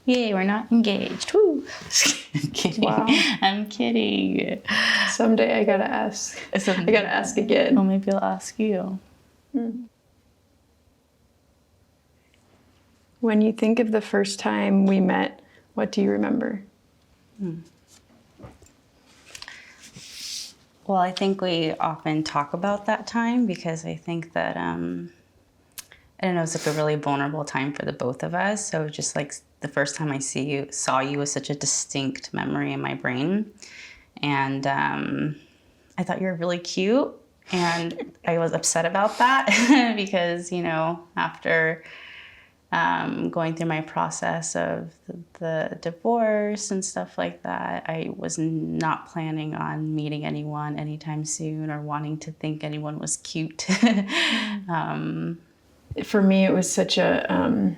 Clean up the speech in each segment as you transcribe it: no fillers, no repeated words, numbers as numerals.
Yay, we're not engaged. Woo. I'm kidding. Wow. I'm kidding. Someday I gotta ask. I gotta ask again. Well, maybe I'll ask you. When you think of the first time we met, what do you remember? Well, I think we often talk about that time because I think that, I don't know, it's like a really vulnerable time for the both of us. So just like the first time I saw you was such a distinct memory in my brain. And I thought you were really cute. And I was upset about that because, you know, after going through my process of the divorce and stuff like that, I was not planning on meeting anyone anytime soon or wanting to think anyone was cute. For me, it was such a,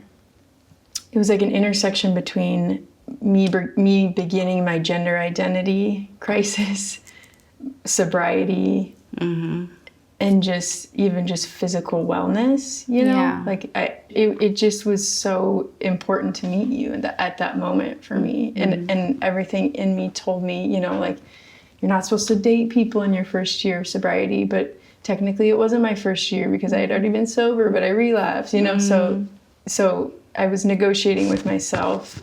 it was like an intersection between me beginning my gender identity crisis, sobriety, and just physical wellness, you know? Yeah. Like it just was so important to meet you at that moment for me. And everything in me told me, you know, like, you're not supposed to date people in your first year of sobriety, but technically it wasn't my first year because I had already been sober, but I relapsed, you know? So I was negotiating with myself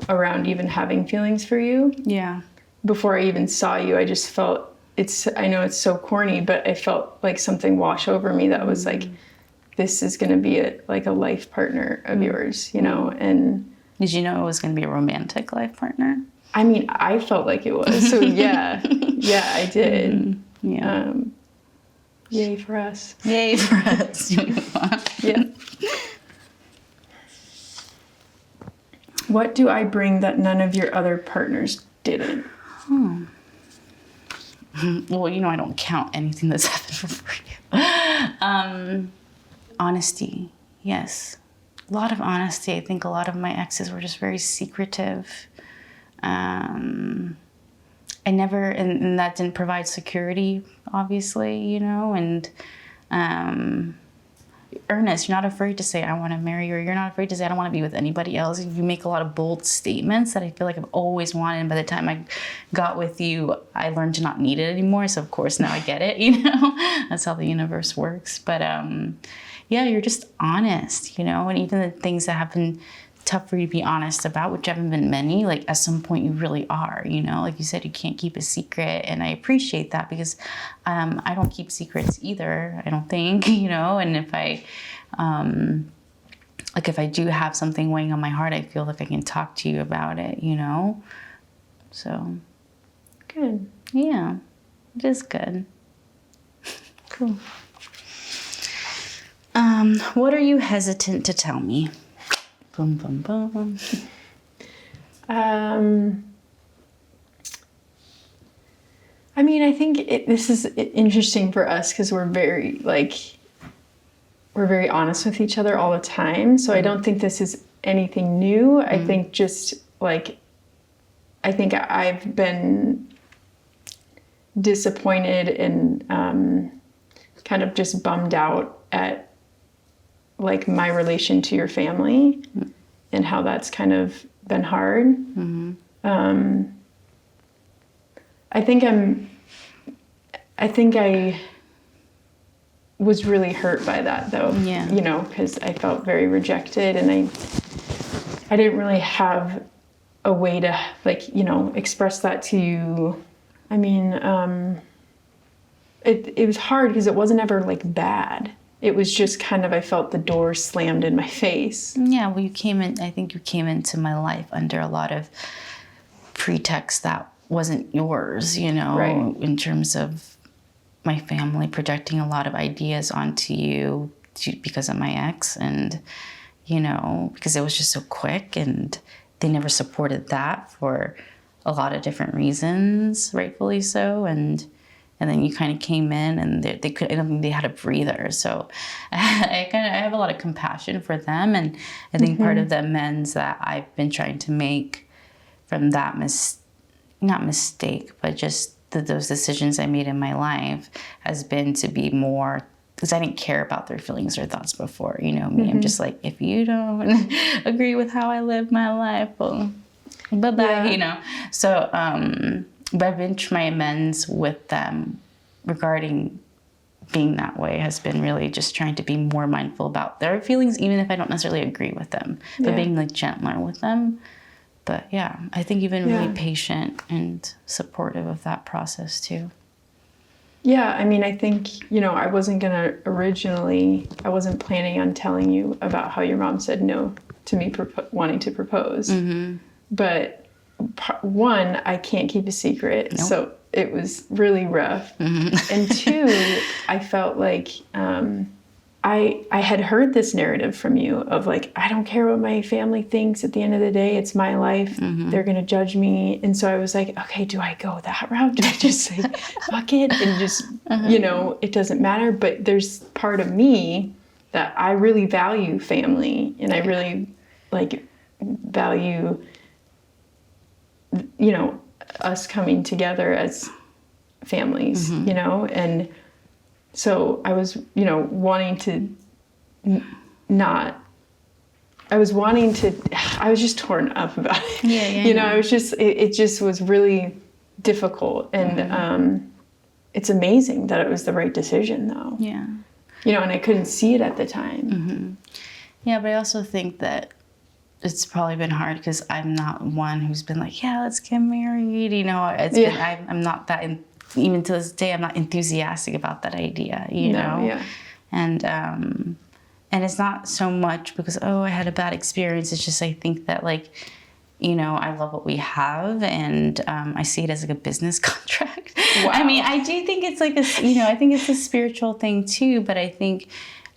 around even having feelings for you. Yeah. Before I even saw you, I just felt, I know it's so corny, but I felt like something wash over me that was like, this is going to be a life partner of yours, you know? And did you know it was going to be a romantic life partner? I mean, I felt like it was. So yeah, I did. Yeah. Yay for us. Yay for us. Yeah. What do I bring that none of your other partners didn't? Well, you know, I don't count anything that's happened for you. Honesty, yes. A lot of honesty. I think a lot of my exes were just very secretive. I never, and that didn't provide security, obviously, you know, and earnest. You're not afraid to say, I want to marry you, or you're not afraid to say, I don't want to be with anybody else. You make a lot of bold statements that I feel like I've always wanted. And by the time I got with you, I learned to not need it anymore. So of course now I get it, you know, that's how the universe works. But yeah, you're just honest, you know, and even the things that have been tough for you to be honest about, which haven't been many, like at some point you really are, you know, like you said, you can't keep a secret. And I appreciate that because I don't keep secrets either, I don't think, you know, and if I, if I do have something weighing on my heart, I feel like I can talk to you about it, you know, so. Good. Yeah, it is good. Cool. What are you hesitant to tell me? Boom, boom, boom. I mean, I think this is interesting for us because we're very honest with each other all the time. So I don't think this is anything new. I think just like, I think I've been disappointed and kind of just bummed out at like my relation to your family and how that's kind of been hard. I think I was really hurt by that though, you know, because I felt very rejected and I didn't really have a way to like, you know, express that to you. I mean, it was hard because it wasn't ever like bad. It was just kind of, I felt the door slammed in my face. Yeah, well, I think you came into my life under a lot of pretext that wasn't yours, you know, Right. In terms of my family projecting a lot of ideas onto you because of my ex and, you know, because it was just so quick and they never supported that for a lot of different reasons, rightfully so. And then you kind of came in and I don't think they had a breather. So I have a lot of compassion for them. And I think part of the amends that I've been trying to make from that not mistake, but just those decisions I made in my life has been to be more because I didn't care about their feelings or thoughts before, you know me. I'm just like, if you don't agree with how I live my life, well, bye-bye, you know. So, but I've been my amends with them regarding being that way has been really just trying to be more mindful about their feelings, even if I don't necessarily agree with them, but being like gentler with them. But yeah, I think you've been really patient and supportive of that process too. Yeah, I mean, I think, you know, I wasn't planning on telling you about how your mom said no to me wanting to propose. But one, I can't keep a secret. Nope. So it was really rough. And two, I felt like I had heard this narrative from you of like, I don't care what my family thinks. At the end of the day, it's my life. They're going to judge me. And so I was like, okay, do I go that route? Do I just say, fuck it? And just, you know, it doesn't matter. But there's part of me that I really value family. And I really like value, you know, us coming together as families, you know? And so I was, you know, wanting to I was just torn up about it. You know, I was just, it just was really difficult. And it's amazing that it was the right decision though. Yeah. You know, and I couldn't see it at the time. Yeah, but I also think that it's probably been hard because I'm not one who's been like, yeah, let's get married. You know, I'm not that, even to this day, I'm not enthusiastic about that idea, you know? Yeah. And it's not so much because, oh, I had a bad experience. It's just, I think that like, you know, I love what we have and I see it as like a business contract. Wow. I mean, I do think it's like you know, I think it's a spiritual thing too, but I think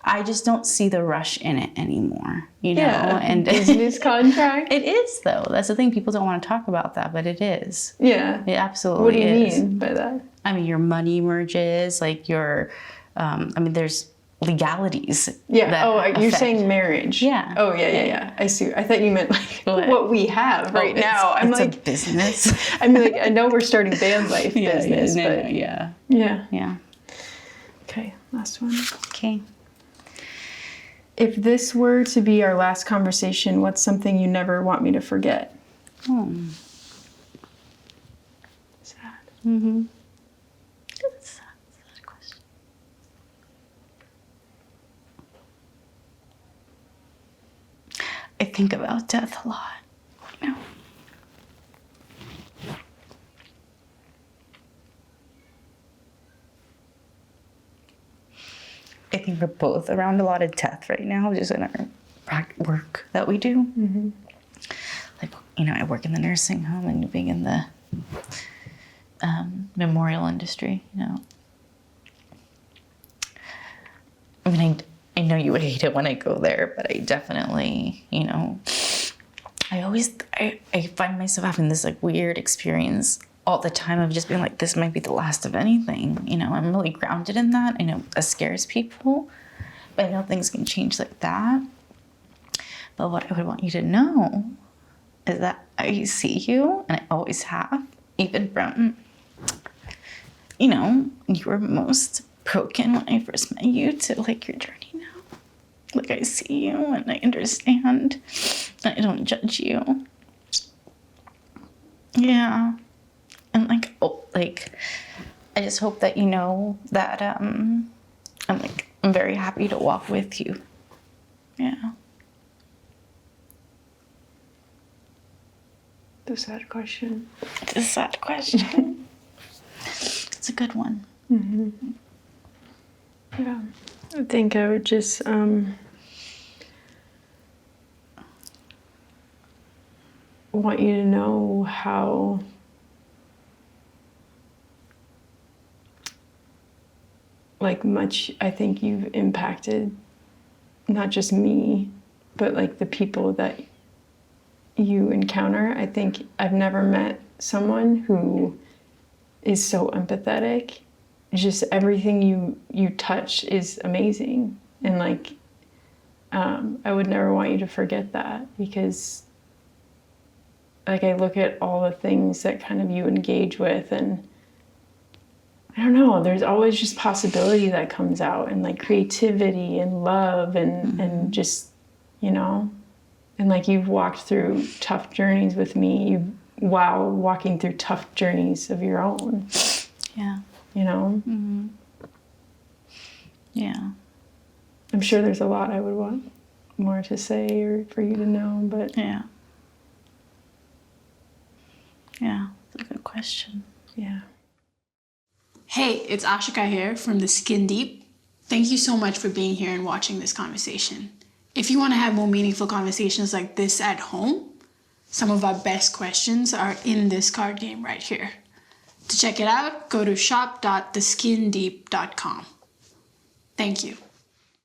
I just don't see the rush in it anymore, you know? And business contract? It is though. That's the thing. People don't want to talk about that, but it is. Yeah. It absolutely is. What do you mean by that? I mean, your money merges, like your, I mean, there's legalities. Yeah. You're saying marriage. Yeah. Oh, yeah. I see. I thought you meant like what we have right now. I'm it's like a business. I mean, like, I know we're starting band life business, but yeah. Okay. Last one. Okay. If this were to be our last conversation, what's something you never want me to forget? Sad. That's a question. I think about death a lot, you know. I think we're both around a lot of death right now, just in our work that we do. Like, you know, I work in the nursing home and being in the memorial industry, you know. I mean, I know you would hate it when I go there, but I definitely, you know, I find myself having this like weird experience all the time of just being like, this might be the last of anything. You know, I'm really grounded in that. I know that scares people, but I know things can change like that. But what I would want you to know is that I see you, and I always have, even from, you know, you were most broken when I first met you to like your journey now. Like I see you and I understand. I don't judge you. Yeah. And like, I just hope that you know that I'm very happy to walk with you. Yeah. The sad question. It's a sad question. It's a good one. Yeah. I think I would just want you to know how like much I think you've impacted not just me, but like the people that you encounter. I think I've never met someone who is so empathetic. Just everything you touch is amazing. And like, I would never want you to forget that, because like I look at all the things that kind of you engage with, and I don't know, there's always just possibility that comes out, and like creativity and love and just, you know, and like you've walked through tough journeys with me while walking through tough journeys of your own. Yeah. You know? Mm-hmm. Yeah. I'm sure there's a lot I would want more to say or for you to know, but Yeah. Yeah, that's a good question. yeah. Hey, it's Ashika here from The Skin Deep. Thank you so much for being here and watching this conversation. If you want to have more meaningful conversations like this at home, some of our best questions are in this card game right here. To check it out, go to shop.theskindeep.com. Thank you.